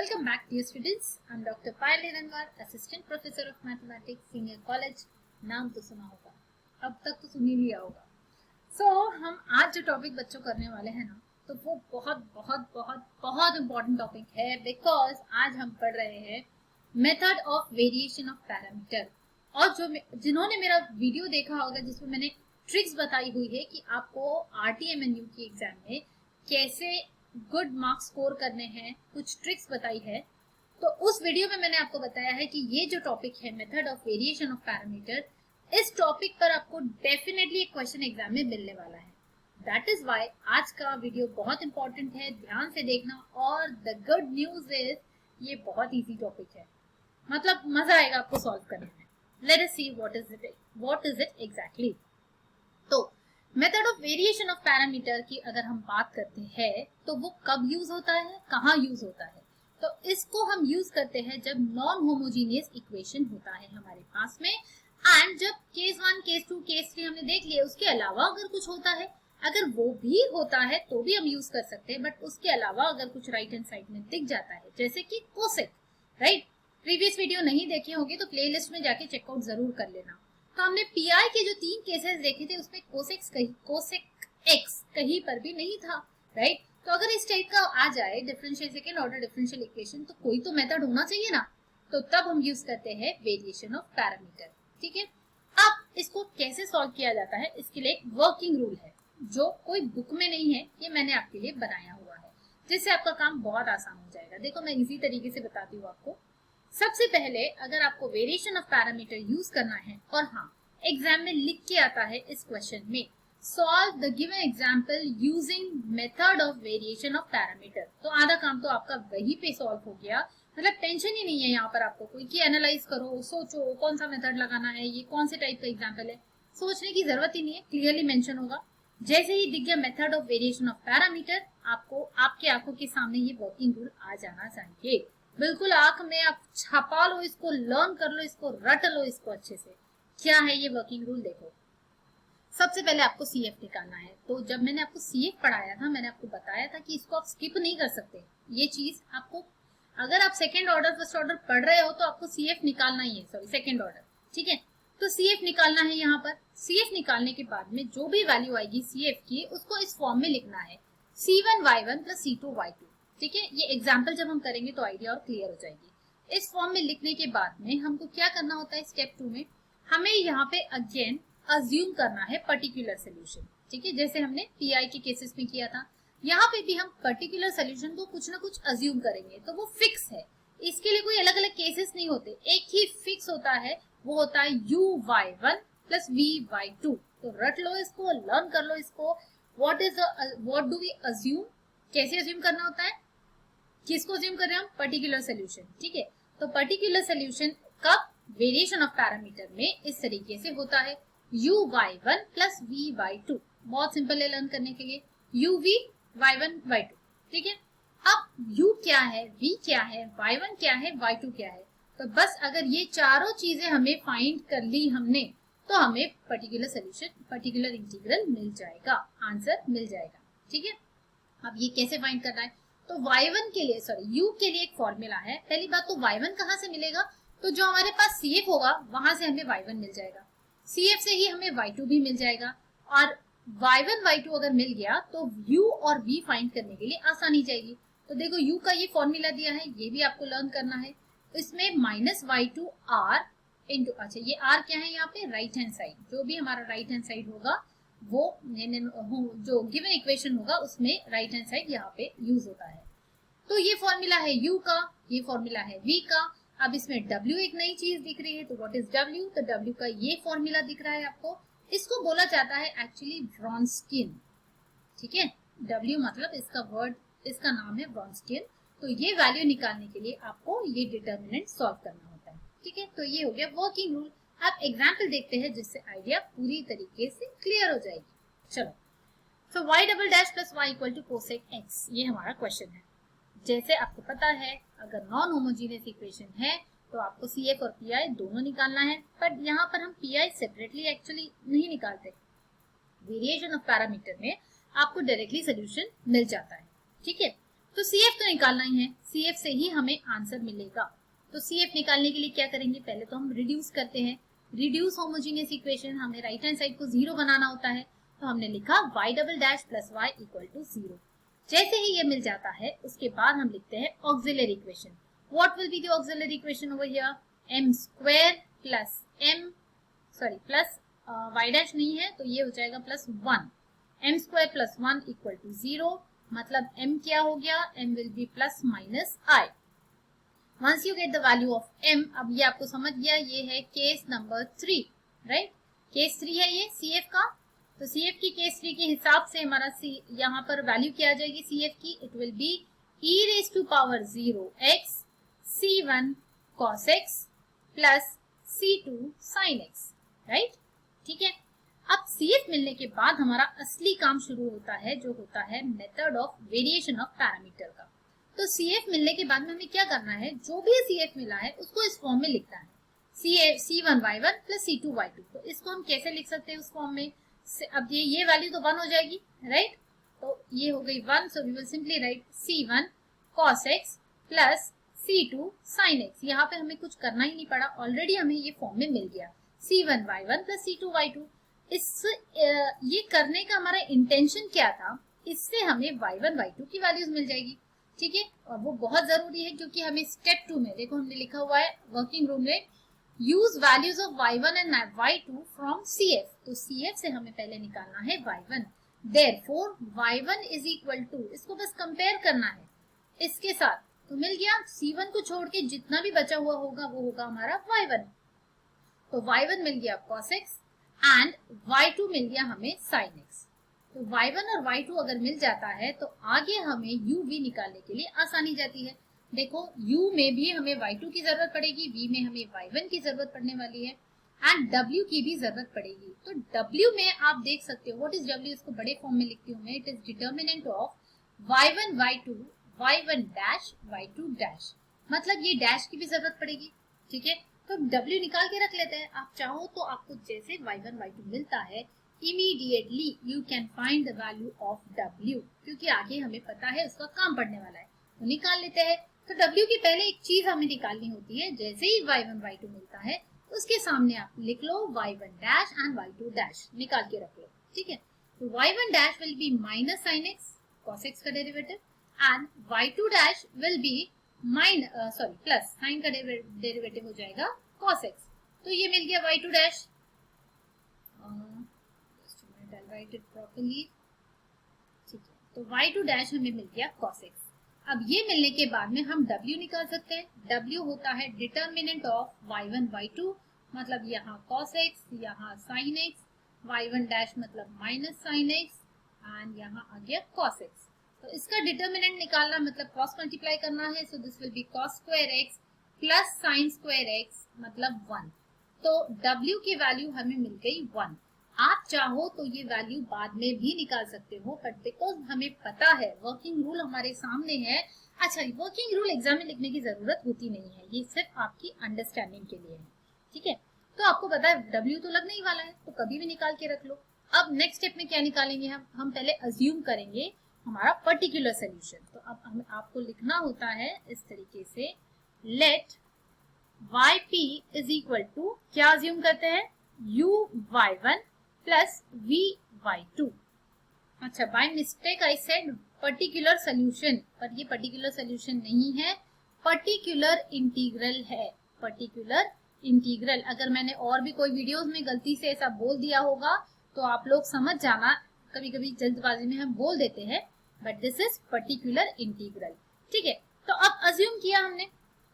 Welcome back dear students. I'm Dr. Payal Hiranwar, Assistant Professor of Mathematics, Senior College. नाम तो सुना होगा, अब तक तो सुन ही लिया होगा. हम आज जो टॉपिक बच्चों करने वाले हैं ना, तो वो बहुत बहुत बहुत बहुत इम्पोर्टेंट टॉपिक है बिकॉज आज हम पढ़ रहे हैं method of variation of parameter. और जिन्होंने मेरा वीडियो देखा होगा जिसमें मैंने ट्रिक्स बताई हुई है कि आपको RTMNU की एग्जाम में कैसे गुड मार्क्स स्कोर करने हैं, कुछ ट्रिक्स बताई है. तो उस वीडियो में मैंने आपको बताया है कि ये जो टॉपिक है method of variation of parameter, इस टॉपिक पर आपको डेफिनेटली एक क्वेश्चन एग्जाम में मिलने वाला है. दैट इज वाई आज का वीडियो बहुत इंपॉर्टेंट है, ध्यान से देखना. और द गुड न्यूज इज ये बहुत इजी टॉपिक है, मतलब मजा आएगा आपको सॉल्व करने में. Let us see what is it exactly. तो method of variation of parameter की अगर हम बात करते हैं तो वो कब यूज होता है, कहाँ यूज होता है. तो इसको हम यूज करते हैं जब नॉन होमोजीनियस इक्वेशन होता है हमारे पास में, एंड जब केस 1, केस 2, केस 3 हमने देख लिया, उसके अलावा अगर कुछ होता है, अगर वो भी होता है तो भी हम यूज कर सकते हैं. बट उसके अलावा अगर कुछ राइट हैंड साइड में दिख जाता है, जैसे कि कोसेक, राइट. प्रीवियस वीडियो नहीं देखे होंगे तो प्लेलिस्ट में जाके चेकआउट जरूर कर लेना. तो हमने पीआई के जो 3 केसेस देखे थे उसमें कोसेक एक्स कहीं पर भी नहीं था, राइट. तो अगर इस टाइप का आ जाए differential second order differential equation, तो कोई तो मेथड होना चाहिए ना. तो तब हम यूज करते हैं वेरिएशन ऑफ पैरामीटर. ठीक है. अब इसको कैसे सॉल्व किया जाता है, इसके लिए एक वर्किंग रूल है जो कोई बुक में नहीं है, ये मैंने आपके लिए बनाया हुआ है, जिससे आपका काम बहुत आसान हो जाएगा. देखो मैं इजी तरीके से बताती हूँ आपको. सबसे पहले अगर आपको वेरिएशन ऑफ पैरामीटर यूज करना है, और हाँ एग्जाम में लिख के आता है इस क्वेश्चन में, solve the given example using method of variation of parameter, तो आधा काम तो आपका वहीं पे सॉल्व हो गया. मतलब टेंशन ही नहीं है यहाँ पर आपको कोई कि एनालाइज करो, सोचो कौन सा मेथड लगाना है, ये कौन से टाइप का एग्जाम्पल है, सोचने की जरूरत ही नहीं है, क्लियरली मेंशन होगा. जैसे ही दिख गया method of variation of parameter, आपको आपके आंखों के सामने ये वर्किंग रूल आ जाना चाहिए. बिल्कुल आंख में आप छपा लो इसको, लर्न कर लो इसको, रट लो इसको अच्छे से. क्या है ये वर्किंग रूल, देखो. सबसे पहले आपको CF निकालना है. तो जब मैंने आपको CF पढ़ाया था, मैंने आपको बताया था कि इसको आप स्किप नहीं कर सकते. ये चीज आपको, अगर आप सेकेंड ऑर्डर फर्स्ट ऑर्डर पढ़ रहे हो तो आपको CF निकालना ही है, सॉरी सेकेंड ऑर्डर. ठीक है. तो CF निकालना है. यहाँ पर CF निकालने के बाद में जो भी वैल्यू आएगी CF की, उसको इस फॉर्म में लिखना है, C1y1 प्लस C2y2. ठीक है. ये एग्जाम्पल जब हम करेंगे तो आइडिया और क्लियर हो जाएगी. इस फॉर्म में लिखने के बाद में हमको क्या करना होता है, स्टेप 2 में हमें यहाँ पे अगेन अज्यूम करना है पर्टिकुलर सोल्यूशन. ठीक है. जैसे हमने पीआई के केसेस में किया था, यहाँ पे भी हम पर्टिकुलर सोल्यूशन को कुछ ना कुछ अज्यूम करेंगे, तो वो फिक्स है. इसके लिए कोई अलग अलग केसेस नहीं होते, एक ही फिक्स होता है, वो होता है uy1 प्लस vy2. तो रट लो इसको, लर्न कर लो इसको. व्हाट डू वी अज्यूम, कैसे अज्यूम करना होता है, किसको अज्यूम कर रहे हैं हम, पर्टिकुलर सोल्यूशन. ठीक है. तो पर्टिकुलर सोल्यूशन का वेरिएशन ऑफ पैरामीटर में इस तरीके से होता है, uy1 प्लस vy2. बहुत सिंपल है लर्न करने के लिए, uv y1 y2. ठीक है. अब u क्या है, v क्या है, y1 क्या है, y2 क्या है. तो बस अगर ये चारों चीजें हमें फाइंड कर ली हमने, तो हमें पर्टिकुलर सोल्यूशन, पर्टिकुलर इंटीग्रल मिल जाएगा, आंसर मिल जाएगा. ठीक है. अब ये कैसे फाइंड करना है, तो y1 के लिए, सॉरी u के लिए एक फॉर्मूला है. पहली बात तो y1 कहाँ से मिलेगा, तो जो हमारे पास CF होगा वहां से हमें y1 मिल जाएगा, CF से ही हमें y2 भी मिल जाएगा. और y1 y2 अगर मिल गया तो u और v फाइंड करने के लिए आसानी जाएगी. तो देखो u का ये फॉर्मूला दिया है, ये भी आपको लर्न करना है. इसमें माइनस y2 r इंटू, अच्छा ये r क्या है यहाँ पे, राइट हैंड साइड. जो भी हमारा राइट हैंड साइड होगा वो जो गिवन इक्वेशन होगा उसमें राइट हैंड साइड यहाँ पे यूज होता है. तो ये फॉर्मूला है u का, ये फॉर्मूला है v का. अब इसमें w एक नई चीज दिख रही है, तो व्हाट इज w, तो w का ये फॉर्मूला दिख रहा है आपको. इसको बोला जाता है एक्चुअली व्रॉन्स्किन. ठीक है. w मतलब इसका वर्ड, इसका नाम है व्रॉन्स्किन. तो ये वैल्यू निकालने के लिए आपको ये डिटर्मिनेंट सॉल्व करना होता है. ठीक है. तो ये हो गया वर्किंग रूल. आप एग्जाम्पल देखते हैं जिससे आइडिया पूरी तरीके से क्लियर हो जाएगी. चलो. तो y double dash plus y equal to cosec x, ये हमारा क्वेश्चन है. जैसे आपको पता है अगर नॉन होमोजीनियस इक्वेशन है तो आपको CF और PI दोनों निकालना है. बट यहाँ पर हम PI सेपरेटली एक्चुअली नहीं निकालते, वेरिएशन ऑफ पैरामीटर में आपको डायरेक्टली सोल्यूशन मिल जाता है. ठीक है. तो CF तो निकालना ही है, CF से ही हमें आंसर मिलेगा। तो CF निकालने के लिए क्या करेंगे, पहले तो हम रिड्यूस करते हैं। रिड्यूस होमोजीनियस इक्वेशन, हमें राइट हैंड साइड को 0 बनाना होता है, तो हमने लिखा y double dash plus y equal to 0। जैसे ही ये मिल जाता है उसके बाद हम लिखते हैं auxiliary equation. What will be the auxiliary equation over here, m square plus plus y dash नहीं है तो ये हो जाएगा plus 1, m square plus 1 equal to 0, मतलब m क्या हो गया, m will be plus minus i। Once you get the value of m, अब ये आपको समझ गया, ये है केस नंबर 3, राइट, केस 3 है ये CF का। तो CF की केस 3 के हिसाब से हमारा यहाँ पर वैल्यू क्या आ जाएगी CF की, it will be e raise to power 0x c1 cos x plus c2 sin x, right, ठीक है। अब CF मिलने के बाद हमारा असली काम शुरू होता है, जो होता है method of variation of parameter का। तो CF मिलने के बाद में हमें क्या करना है, जो भी CF मिला है उसको इस फॉर्म में लिखना है, c1y1 प्लस c2y2। तो इसको हम कैसे लिख सकते हैं उस फॉर्म में, अब ये वैल्यू तो 1 हो जाएगी, राइट, तो ये हो गई 1, so we will simply write c1 cos x plus c2 sin x। यहाँ पे हमें कुछ करना ही नहीं पड़ा, ऑलरेडी हमें ये फॉर्म में मिल गया, c1y1 प्लस c2y2। ये करने का हमारा इंटेंशन क्या था, इससे हमें y1 y2 की वैल्यूज मिल जाएगी, ठीक है। और वो बहुत जरूरी है क्योंकि हमें स्टेप 2 में देखो हमने लिखा हुआ है वर्किंग रूल में, use values of y1 and y2 from CF। तो CF से हमें पहले निकालना है y1, therefore y1 is equal to, इसको बस कंपेयर करना है इसके साथ, तो मिल गया C1 को छोड़ के जितना भी बचा हुआ होगा वो होगा हमारा y1। तो y1 मिल गया cos x एंड y2 मिल गया हमें sin x। तो y1 और y2 अगर मिल जाता है तो आगे हमें u v निकालने के लिए आसानी जाती है। देखो u में भी हमें y2 की जरूरत पड़ेगी, v में हमें y1 की जरूरत पड़ने वाली है एंड w की भी जरूरत पड़ेगी। तो w में आप देख सकते हो, व्हाट इज w, इसको बड़े फॉर्म में लिखती हूँ मैं, it is determinant of y1 y2 y1 dash y2 dash, मतलब ये डैश की भी जरूरत पड़ेगी, ठीक है। तो w निकाल के रख लेते हैं, आप चाहो तो आपको जैसे y1 y2 मिलता है immediately you can find the value of w, क्योंकि आगे हमें पता है उसका काम पड़ने वाला है, तो निकाल लेते हैं। तो w की पहले एक चीज हमें निकालनी होती है, जैसे ही y1 y2 मिलता है उसके सामने आप लिख लो y1 dash and y2 dash, निकाल के रख लो, ठीक है। तो y1 dash will be minus sin x cos x का derivative and y2 dash will be plus sin का डेरिवेटिव हो जाएगा cos x। तो ये मिल गया y2 dash, write it properly, ठीक है। तो y2 डैश हमें मिल गया cos x। अब ये मिलने के बाद में हम w निकाल सकते हैं, w होता है डिटर्मिनेंट ऑफ y1 y2, मतलब यहाँ cos x यहाँ sin x, y1 डैश मतलब माइनस sin x एंड यहाँ आ गया cos x। तो इसका डिटर्मिनेंट निकालना मतलब क्रॉस मल्टीप्लाई करना है, so this will be cos square x plus sin square x मतलब 1। तो w की वैल्यू हमें मिल गई 1। आप चाहो तो ये वैल्यू बाद में भी निकाल सकते हो, बट बिकॉज हमें पता है वर्किंग रूल हमारे सामने है। अच्छा, वर्किंग रूल एग्जाम में लिखने की जरूरत होती नहीं है, ये सिर्फ आपकी अंडरस्टैंडिंग के लिए है, ठीक है। तो आपको पता है W तो लगने ही वाला है, तो कभी भी निकाल के रख लो। अब नेक्स्ट स्टेप में क्या निकालेंगे हम पहले अज्यूम करेंगे हमारा पर्टिकुलर सोल्यूशन। तो अब आपको लिखना होता है इस तरीके से, let yp is equal to, क्या अज्यूम करते हैं, uy1 प्लस vy2। अच्छा, by mistake I said particular solution, पर ये पर्टिकुलर सोल्यूशन नहीं है, पर्टिकुलर इंटीग्रल है, पर्टिकुलर इंटीग्रल। अगर मैंने और भी कोई वीडियोस में गलती से ऐसा बोल दिया होगा तो आप लोग समझ जाना, कभी कभी जल्दबाजी में हम बोल देते हैं, but this is particular integral, ठीक है। तो अब अज्यूम किया हमने,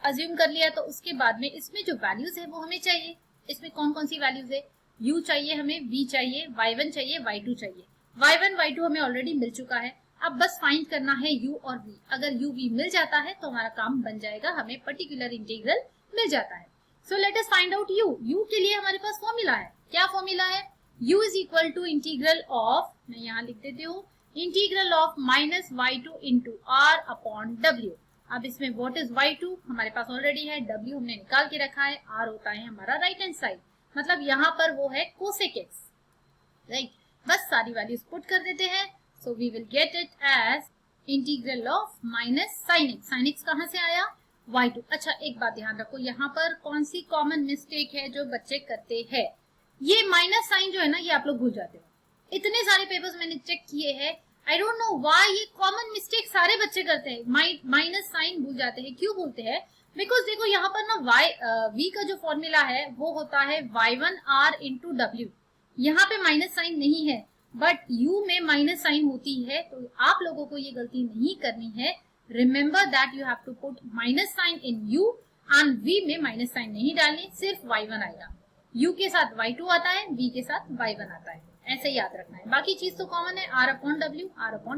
अज्यूम कर लिया, तो उसके बाद में इसमें जो वैल्यूज है वो हमें चाहिए। इसमें कौन कौन सी वैल्यूज है, u चाहिए हमें, v चाहिए, y1 चाहिए, y2 चाहिए। y1 y2 हमें ऑलरेडी मिल चुका है, अब बस फाइंड करना है u और v। अगर u v मिल जाता है तो हमारा काम बन जाएगा, हमें पर्टिकुलर इंटीग्रल मिल जाता है। So let us find out u। u के लिए हमारे पास फॉर्मूला है, क्या फॉर्मूला है, u is equal to integral of, मैं यहाँ लिख देती हूँ, integral of minus y2 into r upon w। अब इसमें व्हाट इज y2 हमारे पास ऑलरेडी है, w हमने निकाल के रखा है, r होता है हमारा राइट हैंड साइड, मतलब यहाँ पर वो है कोसेक x, राइट। बस सारी वैल्यूज पुट कर देते हैं, so we will get it as integral of minus sine x. Sine x कहाँ से आया, y2। अच्छा एक बात ध्यान रखो, यहाँ पर कौन सी कॉमन मिस्टेक है जो बच्चे करते हैं, ये माइनस साइन जो है ना ये आप लोग भूल जाते हो। इतने सारे पेपर्स मैंने चेक किए हैं, आई डोंट नो व्हाई ये कॉमन मिस्टेक सारे बच्चे करते हैं, माइनस साइन भूल जाते हैं। क्यों भूलते हैं, बिकॉज देखो यहाँ पर ना v का जो फॉर्मूला है वो होता है y1r इंटू डब्ल्यू। यहाँ पे माइनस साइन नहीं है बट u में माइनस साइन होती है, तो आप लोगों को ये गलती नहीं करनी है। Remember that you have to put minus sign in u and v में माइनस साइन नहीं डालनी, सिर्फ y1 आएगा। u के साथ y2 आता है, v के साथ y1 आता है, ऐसे याद रखना है। बाकी चीज तो कॉमन है, r अपॉन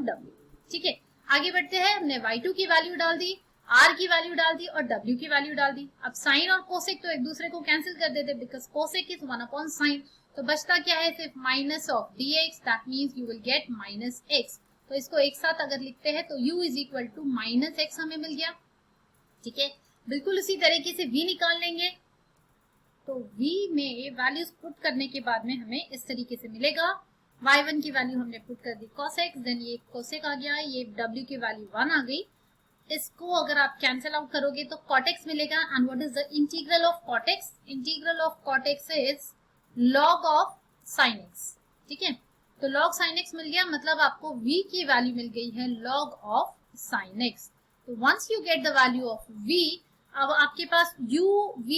w। ठीक है, आगे बढ़ते हैं। हमने y2 की वैल्यू डाल दी, r की वैल्यू डाल दी और w की वैल्यू डाल दी। अब साइन और कोसेक तो एक दूसरे को कैंसिल कर देते because cosec is 1 upon sine, तो बचता क्या है, सिर्फ minus of dx, that means you will get minus x। तो इसको एक साथ अगर लिखते हैं तो u is equal to minus x हमें मिल गया। ठीक है, बिल्कुल उसी तरीके से v निकाल लेंगे, तो v में वैल्यूज पुट करने के बाद में हमें इस तरीके से मिलेगा। y1 की वैल्यू हमने पुट कर दी cos x, देन ये cosec आ गया, ये w की वैल्यू 1 आ गई। इसको अगर आप कैंसिल आउट करोगे तो cot x मिलेगा। And what is the integral of cot x, integral of cot x is log of sin x। ठीक है, तो log sin x मिल गया, मतलब आपको v की वैल्यू मिल गई है log ऑफ sin x। तो once you get the value of v, अब आपके पास u, v,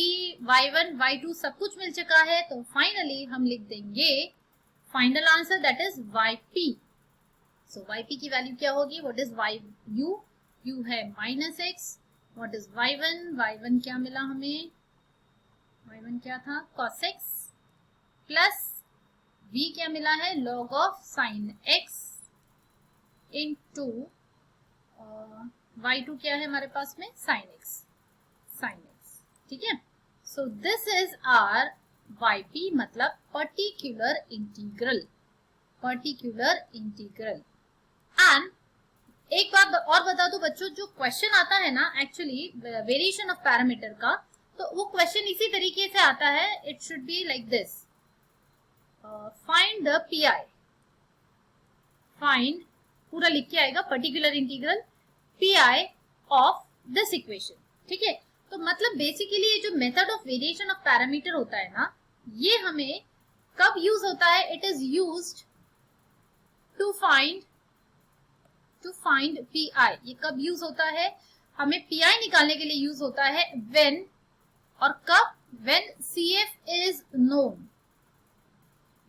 y1, y2 सब कुछ मिल चुका है, तो फाइनली हम लिख देंगे final answer that is yp। So yp की वैल्यू क्या होगी, व्हाट इज u है minus x, what is y1 क्या मिला हमें, y1 क्या था cos x, प्लस v क्या मिला है log of sin x into y2 क्या है हमारे पास में sin x। ठीक है, so this is our yp, मतलब पर्टिकुलर इंटीग्रल। एंड एक बात और बता दो बच्चों, जो क्वेश्चन आता है ना एक्चुअली वेरिएशन ऑफ पैरामीटर का, तो वो क्वेश्चन इसी तरीके से आता है। It should be like this, find the PI, find पूरा लिख के आएगा particular integral PI of this equation. ठीक है, तो मतलब बेसिकली ये जो method of variation of parameter होता है ना, ये हमें कब यूज होता है, it is used to find PI. ये कब यूज होता है, हमें पीआई निकालने के लिए यूज होता है व्हेन, और कब, व्हेन सीएफ इज नोन।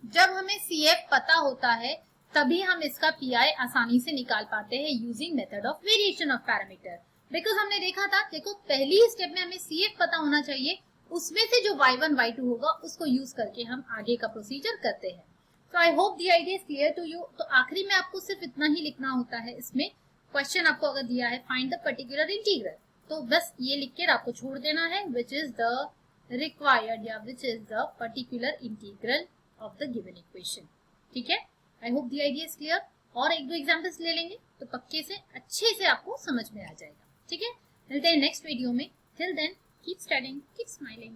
जब हमें सीएफ पता होता है तभी हम इसका पीआई आसानी से निकाल पाते हैं using method of variation of parameter. Because हमने देखा था, देखो पहली स्टेप में हमें सीएफ पता होना चाहिए, उसमें से जो y1 y2 होगा उसको यूज करके हम आगे का प्रोसीजर करते हैं। तो I hope the idea is clear to you. तो आखिरी में आपको सिर्फ इतना ही लिखना होता है, इसमें क्वेश्चन आपको अगर दिया है फाइंड द पर्टिकुलर इंटीग्रल, तो बस ये लिख कर आपको छोड़ देना है विच इज द रिक्वायर्ड या which is the particular integral of the given equation. ठीक है, आई hope the idea is clear. और एक दो एग्जांपल्स ले लेंगे तो पक्के से अच्छे से आपको समझ में आ जाएगा। ठीक है, मिलते हैं नेक्स्ट वीडियो में। Till then keep studying, keep smiling.